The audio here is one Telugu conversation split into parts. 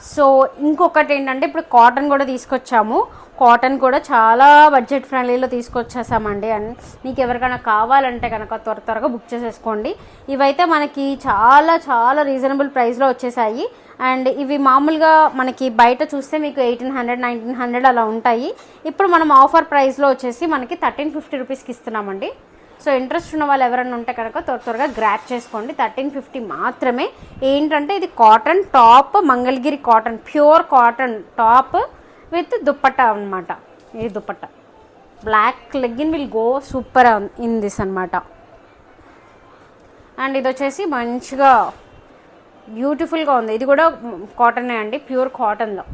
సో ఇంకొకటి ఏంటంటే ఇప్పుడు కాటన్ కూడా తీసుకొచ్చాము. కాటన్ కూడా చాలా బడ్జెట్ ఫ్రెండ్లీలో తీసుకొచ్చేసామండి. అండ్ మీకు ఎవరికైనా కావాలంటే కనుక త్వరగా బుక్ చేసేసుకోండి. ఇవైతే మనకి చాలా చాలా రీజనబుల్ ప్రైస్లో వచ్చేసాయి. అండ్ ఇవి మామూలుగా మనకి బయట చూస్తే మీకు 1800 1900 అలా ఉంటాయి. ఇప్పుడు మనం ఆఫర్ ప్రైస్లో వచ్చేసి మనకి 1350 రూపీస్కి ఇస్తున్నామండి. సో ఇంట్రెస్ట్ ఉన్న వాళ్ళు ఎవరైనా ఉంటే కనుక త్వరగా గ్రాప్ చేసుకోండి. 1350 మాత్రమే. ఏంటంటే ఇది cotton top, Mangalagiri cotton, pure cotton top with dupatta అనమాట. ఇది dupatta, black legging will go super in this అనమాట. అండ్ ఇది వచ్చేసి మంచిగా బ్యూటిఫుల్గా ఉంది. ఇది కూడా కాటనే అండి, ప్యూర్ కాటన్లో.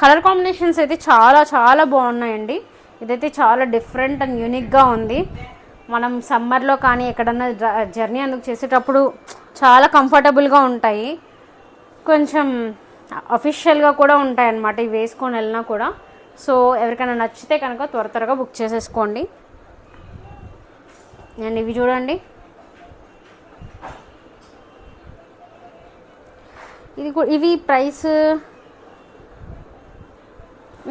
కలర్ కాంబినేషన్స్ అయితే చాలా చాలా బాగున్నాయండి. ఇదైతే చాలా డిఫరెంట్ అండ్ యూనిక్గా ఉంది. మనం సమ్మర్లో కానీ ఎక్కడన్నా జర్నీ అందుకు చేసేటప్పుడు చాలా కంఫర్టబుల్గా ఉంటాయి. కొంచెం అఫీషియల్గా కూడా ఉంటాయి అన్నమాట ఇవి వేసుకొని వెళ్ళినా కూడా. సో ఎవరికైనా నచ్చితే కనుక త్వరగా బుక్ చేసేసుకోండి. అండ్ ఇవి చూడండి, ఇవి ప్రైస్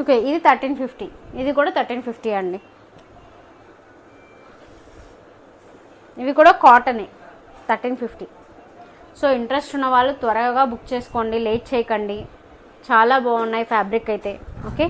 ఓకే. ఇది 1350, ఇది కూడా 1350 అండి. ఇవి కూడా కాటనే, 1350. సో ఇంట్రెస్ట్ ఉన్న వాళ్ళు త్వరగా బుక్ చేసుకోండి, లేట్ చేయకండి. చాలా బాగున్నాయి ఫ్యాబ్రిక్ అయితే. ఓకే.